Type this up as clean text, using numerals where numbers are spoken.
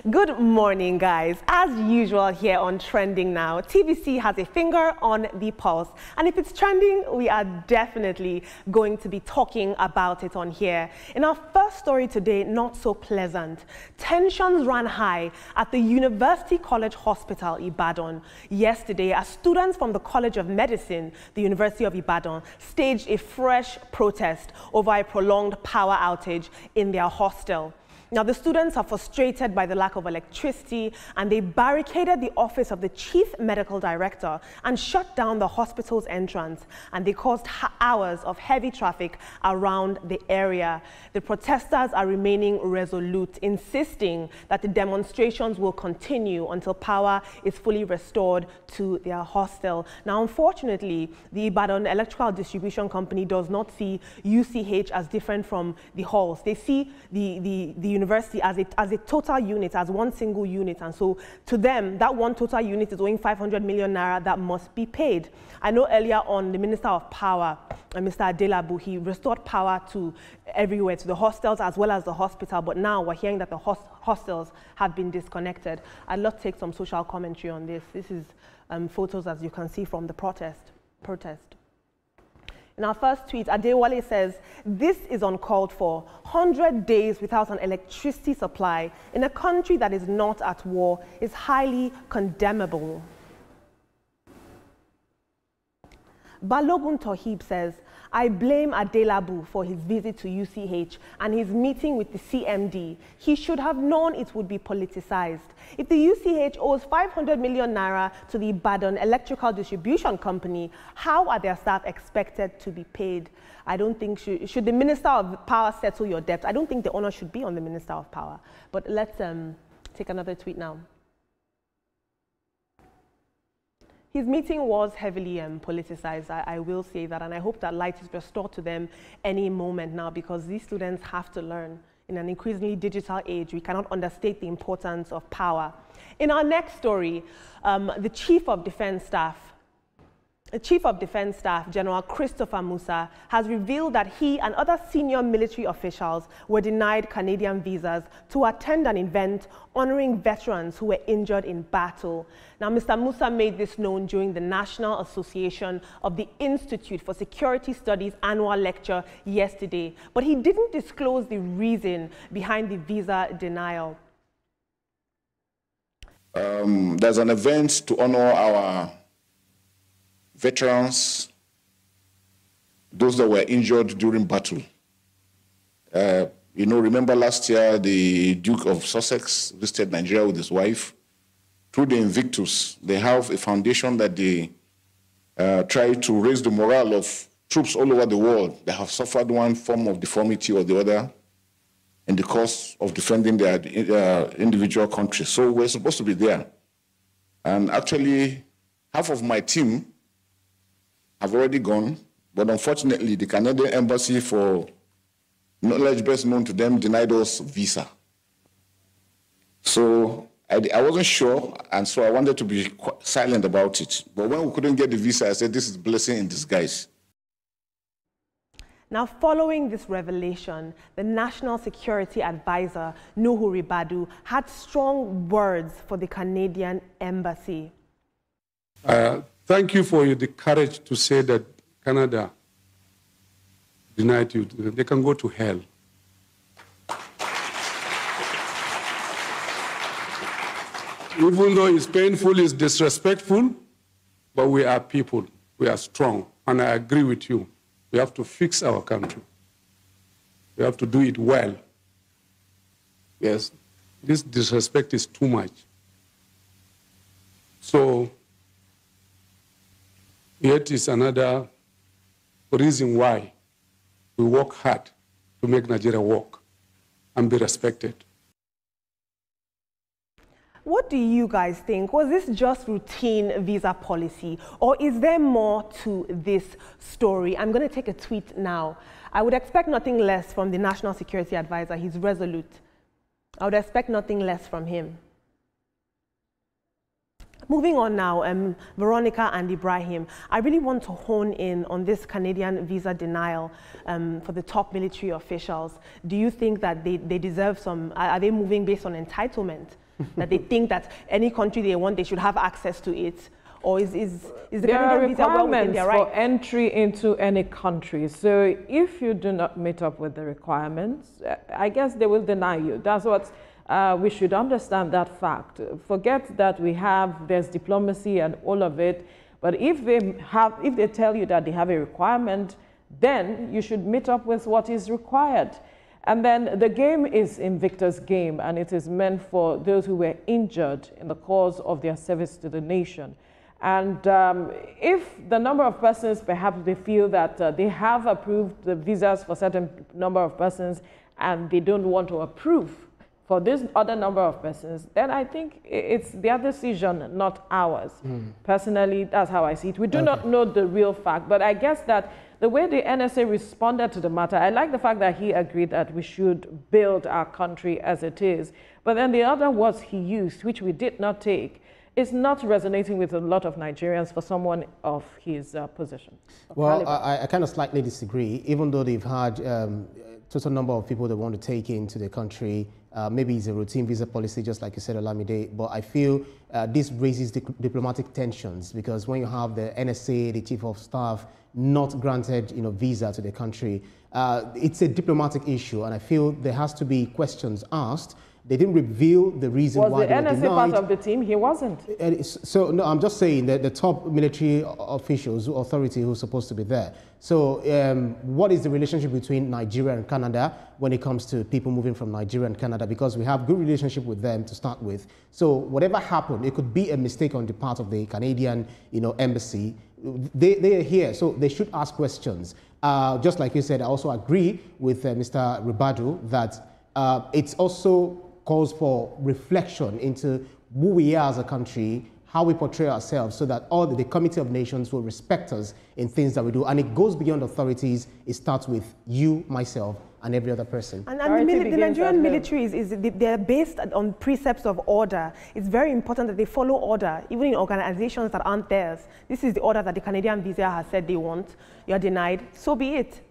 Good morning, guys. As usual here on Trending Now, TVC has a finger on the pulse. And if it's trending, we are definitely going to be talking about it on here. In our first story today, not so pleasant. Tensions ran high at the University College Hospital, Ibadan, yesterday as students from the College of Medicine, the University of Ibadan, staged a fresh protest over a prolonged power outage in their hostel. Now, the students are frustrated by the lack of electricity, and they barricaded the office of the chief medical director and shut down the hospital's entrance, and they caused hours of heavy traffic around the area. The protesters are remaining resolute, insisting that the demonstrations will continue until power is fully restored to their hostel. Now, unfortunately, the Ibadan Electricity Distribution Company does not see UCH as different from the halls. They see the university as a total unit, as one single unit, and so to them that one total unit is owing 500 million naira that must be paid. I know earlier on the Minister of Power, Mr. Adelabu, he restored power to everywhere, to the hostels as well as the hospital, but now we're hearing that the hostels have been disconnected. I'd love to take some social commentary on this. This is photos, as you can see, from the protest. In our first tweet, Adewale says, "This is uncalled for. 100 days without an electricity supply in a country that is not at war is highly condemnable." Balogun Tohib says, "I blame Adelabu for his visit to UCH and his meeting with the CMD. He should have known it would be politicized. If the UCH owes 500 million naira to the Ibadan Electrical Distribution Company, how are their staff expected to be paid? I don't think should the Minister of Power settle your debt. I don't think the honor should be on the Minister of Power." But let's take another tweet now. His meeting was heavily politicized, I will say that, and I hope that light is restored to them any moment now, because these students have to learn. In an increasingly digital age, we cannot understate the importance of power. In our next story, the Chief of Defense Staff, General Christopher Musa, has revealed that he and other senior military officials were denied Canadian visas to attend an event honoring veterans who were injured in battle. Now, Mr. Musa made this known during the National Association of the Institute for Security Studies annual lecture yesterday, but he didn't disclose the reason behind the visa denial. There's an event to honor our veterans, those that were injured during battle. Remember last year, the Duke of Sussex visited Nigeria with his wife. Through the Invictus, they have a foundation that they try to raise the morale of troops all over the world that have suffered one form of deformity or the other in the course of defending their individual countries. So we're supposed to be there. And actually, half of my team have already gone, but unfortunately, the Canadian Embassy, for knowledge best known to them, denied us visa. So I wasn't sure, and so I wanted to be silent about it. But when we couldn't get the visa, I said, this is a blessing in disguise. Now, following this revelation, the National Security Advisor, Nuhu Ribadu, had strong words for the Canadian Embassy. Thank you for the courage to say that Canada denied you. They can go to hell. Even though it's painful, it's disrespectful, but we are people. We are strong. And I agree with you. We have to fix our country. We have to do it well. Yes, this disrespect is too much. So, yet is another reason why we work hard to make Nigeria work and be respected. What do you guys think? Was this just routine visa policy, or is there more to this story? I'm going to take a tweet now. I would expect nothing less from the National Security Advisor. He's resolute. I would expect nothing less from him. Moving on now, Veronica and Ibrahim, I really want to hone in on this Canadian visa denial for the top military officials. Do you think that they deserve some, are they moving based on entitlement? that they think that any country they want, they should have access to it? Or is the there are Canadian visa well within their requirements right? for entry into any country. So if you do not meet up with the requirements, I guess they will deny you. That's what we should understand, that fact. Forget that there's diplomacy and all of it. But if they tell you that they have a requirement, then you should meet up with what is required. And then the game is Invictus game, and it is meant for those who were injured in the course of their service to the nation. And if the number of persons, perhaps they feel that they have approved the visas for certain number of persons and they don't want to approve for this other number of persons, then I think it's their decision, not ours. Personally, that's how I see it. We do not know the real fact, but I guess that the way the NSA responded to the matter, I like the fact that he agreed that we should build our country as it is. But then the other words he used, which we did not take, is not resonating with a lot of Nigerians for someone of his position. Well, I kind of slightly disagree. Even though they've had total number of people that want to take into the country, maybe it's a routine visa policy, just like you said, Olamide, but I feel this raises diplomatic tensions, because when you have the NSA, the chief of staff, not granted visa to the country, it's a diplomatic issue, and I feel there has to be questions asked. They didn't reveal the reason why they were denied. Was the NSA part of the team? He wasn't. So, no, I'm just saying that the top military officials, authority who's supposed to be there. So what is the relationship between Nigeria and Canada when it comes to people moving from Nigeria and Canada? Because we have good relationship with them to start with. So whatever happened, it could be a mistake on the part of the Canadian embassy. They are here, so they should ask questions. Just like you said, I also agree with Mr. Ribadu that it's also calls for reflection into who we are as a country, how we portray ourselves, so that all the Committee of Nations will respect us in things that we do. And it goes beyond authorities. It starts with you, myself, and every other person. And the Nigerian military, they're based on precepts of order. It's very important that they follow order, even in organizations that aren't theirs. This is the order that the Canadian visa has said they want. You're denied. So be it.